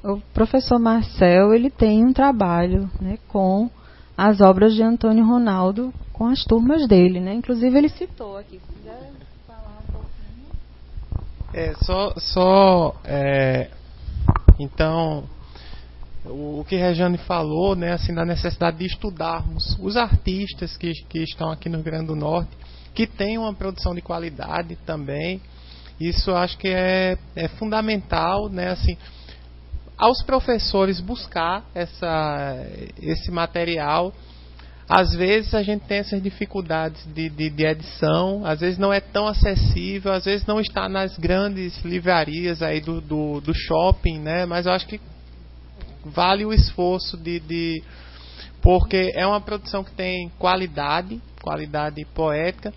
O professor Marcel, ele tem um trabalho, né, com as obras de Antônio Ronaldo, com as turmas dele, né? Inclusive ele citou aqui. Se quiser falar um pouquinho. Então, o que Regiane falou, né, assim, da necessidade de estudarmos os artistas que estão aqui no Rio Grande do Norte, que têm uma produção de qualidade também. Isso eu acho que é fundamental, né, assim, aos professores buscar esse material. Às vezes a gente tem essas dificuldades de edição, às vezes não é tão acessível, às vezes não está nas grandes livrarias aí do shopping, né? Mas eu acho que vale o esforço porque é uma produção que tem qualidade poética.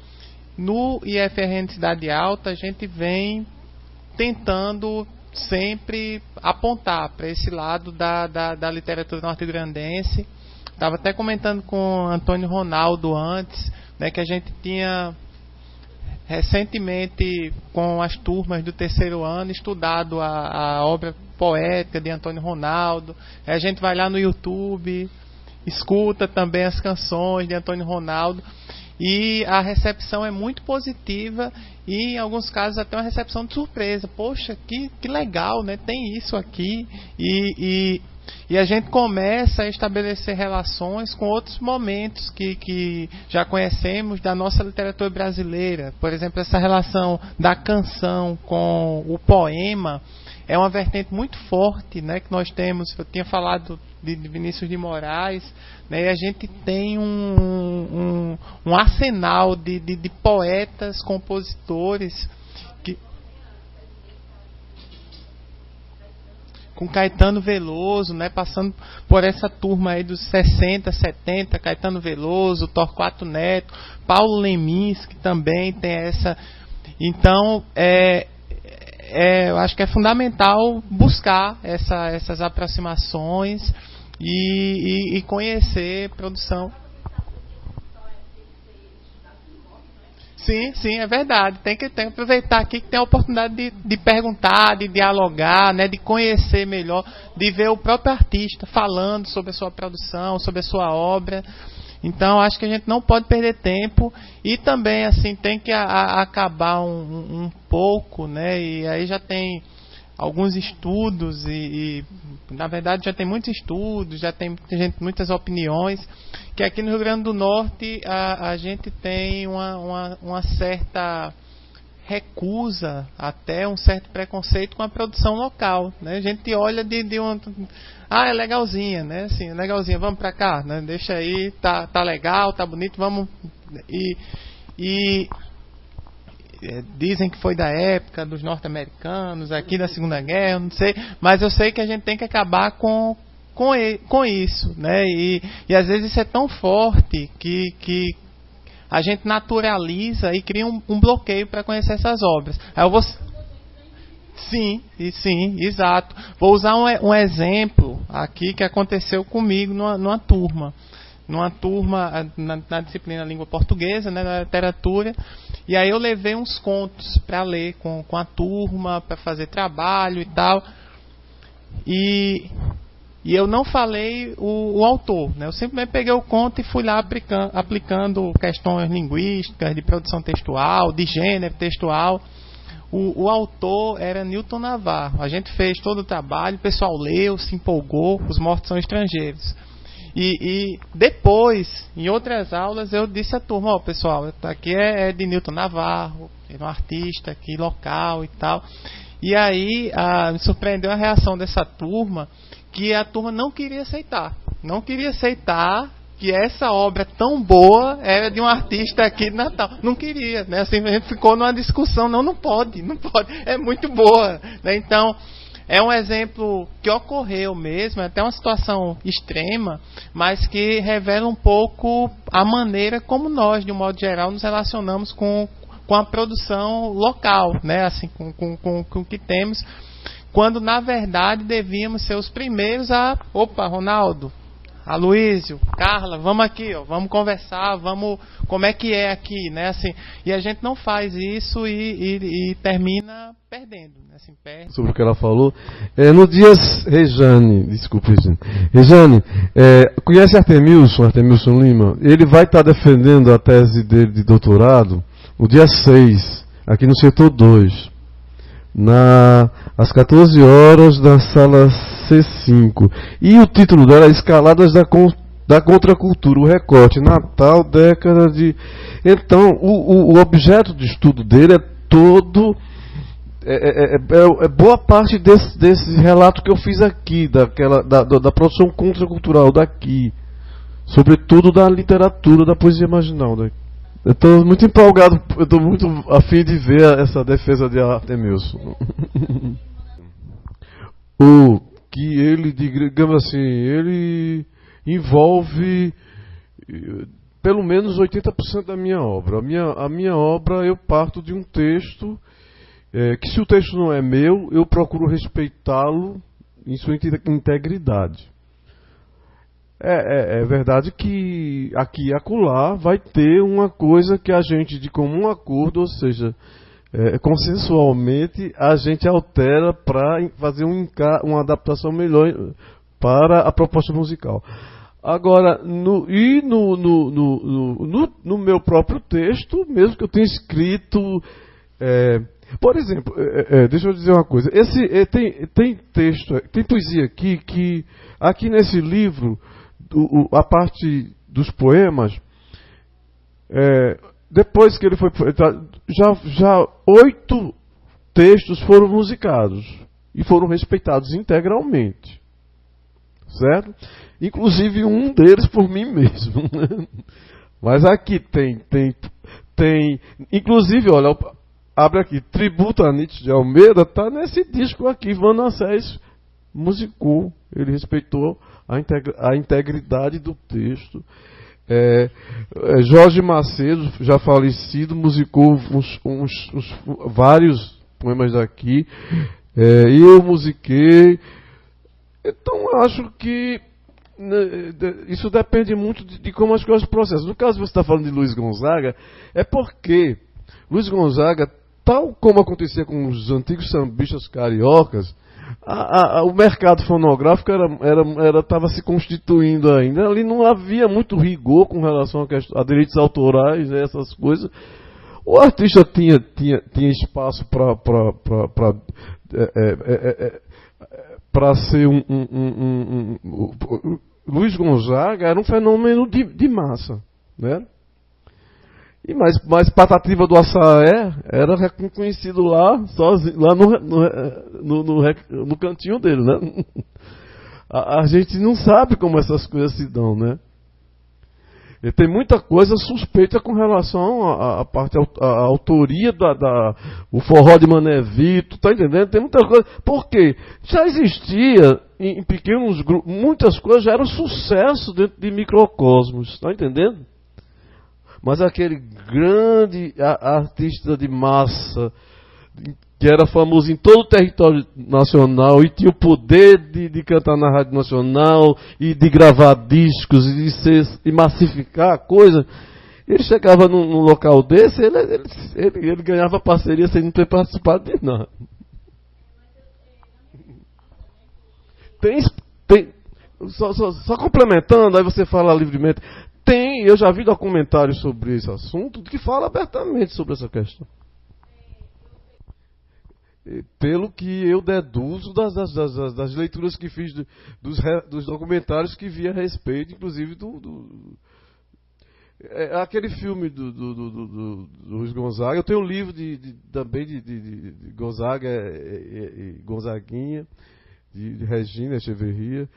No IFRN Cidade Alta a gente vem tentando sempre apontar para esse lado da literatura norte-grandense. Estava até comentando com o Antônio Ronaldo antes, né, que a gente tinha recentemente, com as turmas do terceiro ano, estudado a obra poética de Antônio Ronaldo. A gente vai lá no YouTube, escuta também as canções de Antônio Ronaldo, e a recepção é muito positiva, e em alguns casos até uma recepção de surpresa. Poxa, que legal, né? Tem isso aqui. E a gente começa a estabelecer relações com outros momentos que já conhecemos da nossa literatura brasileira. Por exemplo, essa relação da canção com o poema é uma vertente muito forte, né, que nós temos. Eu tinha falado de Vinícius de Moraes, né, e a gente tem um arsenal de poetas, compositores, com Caetano Veloso, né, passando por essa turma aí dos 60, 70, Caetano Veloso, Torquato Neto, Paulo Leminski, que também tem essa. Então, eu acho que é fundamental buscar essas aproximações e conhecer produção. Sim, é verdade. Tem que aproveitar aqui que tem a oportunidade de perguntar, de dialogar, né, de conhecer melhor, de ver o próprio artista falando sobre a sua produção, sobre a sua obra. Então, acho que a gente não pode perder tempo, e também assim tem que acabar um pouco, né? E aí já tem alguns estudos e na verdade já tem muitos estudos, já tem muitas opiniões, que aqui no Rio Grande do Norte a gente tem uma certa recusa, até um certo preconceito com a produção local, né? A gente olha de uma... é legalzinha, né? Assim, é legalzinha, vamos pra cá, né? Deixa aí, tá legal, tá bonito, vamos... Dizem que foi da época dos norte-americanos, aqui da Segunda Guerra, não sei, mas eu sei que a gente tem que acabar com isso, né? E às vezes isso é tão forte que a gente naturaliza e cria um bloqueio para conhecer essas obras. Aí eu vou... Sim, exato. Vou usar um exemplo aqui que aconteceu comigo numa turma na disciplina Língua Portuguesa, né, na literatura. E aí eu levei uns contos para ler com a turma, para fazer trabalho e tal. E eu não falei o autor, né? Eu simplesmente peguei o conto e fui lá aplicando questões linguísticas, de produção textual, de gênero textual. O autor era Newton Navarro. A gente fez todo o trabalho, o pessoal leu, se empolgou, Os Mortos São Estrangeiros. E depois, em outras aulas, eu disse à turma, pessoal, aqui é de Newton Navarro, é um artista aqui local e tal. E aí me surpreendeu a reação dessa turma, que a turma não queria aceitar que essa obra tão boa era de um artista aqui de Natal. Não queria, né? Assim, a gente ficou numa discussão, não pode, é muito boa, né? Então, é um exemplo que ocorreu mesmo, é até uma situação extrema, mas que revela um pouco a maneira como nós, de um modo geral, nos relacionamos com a produção local, né? Assim, com o que temos, quando na verdade devíamos ser os primeiros Ronaldo, Aloísio, Carla, vamos aqui, ó, vamos conversar, vamos, como é que é aqui, né? Assim, e a gente não faz isso e termina perdendo, né? Assim, perde. Sobre o que ela falou. No dia, Rejane, desculpe, Rejane. Rejane, conhece Artemilson Lima? Ele vai estar defendendo a tese dele de doutorado no dia 6, aqui no setor 2, às 14 horas, na sala C5. E o título dela é Escaladas da Contracultura, o recorte, Natal, década de... Então, o objeto de estudo dele é todo... boa parte desse relato que eu fiz aqui, da produção contracultural daqui, sobretudo da literatura, da poesia marginal daqui. Eu estou muito empolgado, eu estou muito a fim de ver essa defesa de Artemilson. O que ele, digamos assim, ele envolve pelo menos 80% da minha obra. A minha obra, eu parto de um texto que, se o texto não é meu, eu procuro respeitá-lo em sua integridade. É verdade que aqui e acolá vai ter uma coisa que a gente, de comum acordo, ou seja, consensualmente, a gente altera para fazer uma adaptação melhor para a proposta musical. Agora, no meu próprio texto, mesmo que eu tenha escrito... por exemplo, deixa eu dizer uma coisa. Tem poesia aqui que, aqui nesse livro, a parte dos poemas, depois que ele foi... Já 8 textos foram musicados e foram respeitados integralmente. Certo? Inclusive um deles por mim mesmo. Mas aqui tem... Inclusive, olha... Abre aqui, Tributo a Nietzsche de Almeida, está nesse disco aqui. Vanacés musicou, ele respeitou a integridade do texto. Jorge Macedo, já falecido, musicou vários poemas daqui. Eu musiquei. Então, eu acho que isso depende muito de como as coisas processam. No caso, você está falando de Luiz Gonzaga, é porque Luiz Gonzaga, tal como acontecia com os antigos sambistas cariocas, o mercado fonográfico estava se constituindo ainda. Ali não havia muito rigor com relação a direitos autorais, né, essas coisas. O artista tinha espaço para ser Luiz Gonzaga era um fenômeno de massa, né? Mas Patativa do Açaé era reconhecido lá, sozinho, lá no cantinho dele, né? A gente não sabe como essas coisas se dão, né? E tem muita coisa suspeita com relação à autoria o forró de Mané Vito, tá entendendo? Tem muita coisa. Por quê? Já existia em pequenos grupos, muitas coisas já eram sucesso dentro de microcosmos, tá entendendo? Mas aquele grande artista de massa, que era famoso em todo o território nacional e tinha o poder de cantar na Rádio Nacional e de gravar discos e massificar a coisa, ele chegava num local desse, ele ganhava parceria sem não ter participado de nada. Só complementando, aí você fala livremente. Eu já vi documentários sobre esse assunto que fala abertamente sobre essa questão. Pelo que eu deduzo das leituras que fiz dos documentários que vi a respeito, inclusive aquele filme do Luiz Gonzaga. Eu tenho um livro também de Gonzaga e Gonzaguinha, de Regina Echeverria.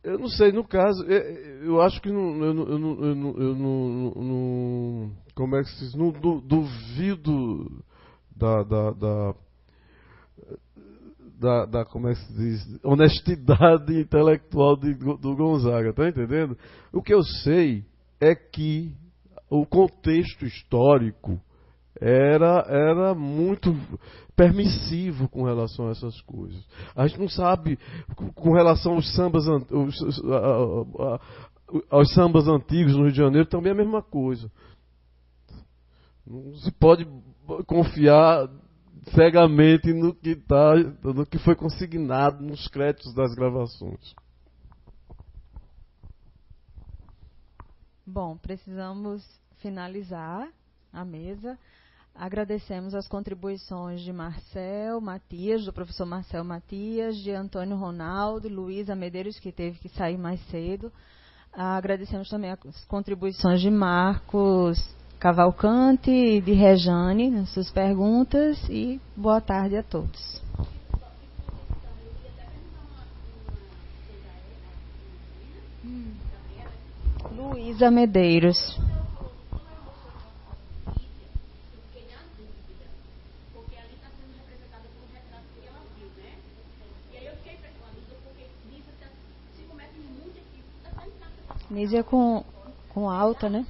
Eu não sei, no caso, eu acho que eu não como é que se diz? Não duvido da como é que se diz? Honestidade intelectual do Gonzaga, tá entendendo? O que eu sei é que o contexto histórico era muito permissivo com relação a essas coisas. A gente não sabe, com relação aos sambas, aos sambas antigos no Rio de Janeiro, também é a mesma coisa. Não se pode confiar cegamente no que foi consignado nos créditos das gravações. Bom, precisamos finalizar a mesa. Agradecemos as contribuições de Marcel Matias, do professor Marcel Matias, de Antônio Ronaldo, Luísa Medeiros, que teve que sair mais cedo. Agradecemos também as contribuições de Marcos Cavalcante e de Rejane nas suas perguntas, e boa tarde a todos. Luísa Medeiros. Nízia com alta, né?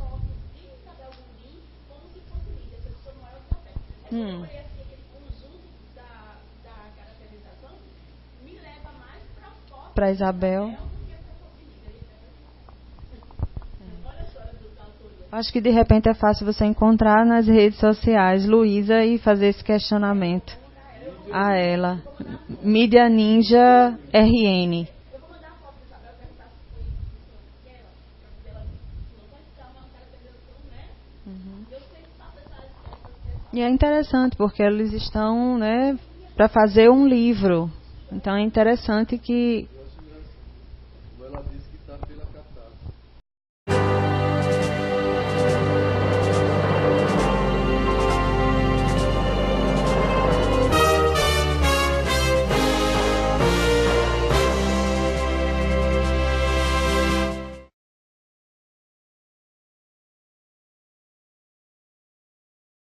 Para Isabel. Acho que de repente é fácil você encontrar nas redes sociais Luísa e fazer esse questionamento a ela. Mídia Ninja RN. E é interessante porque eles estão, né, para fazer um livro. Então é interessante que... Ela disse que está pela catarse.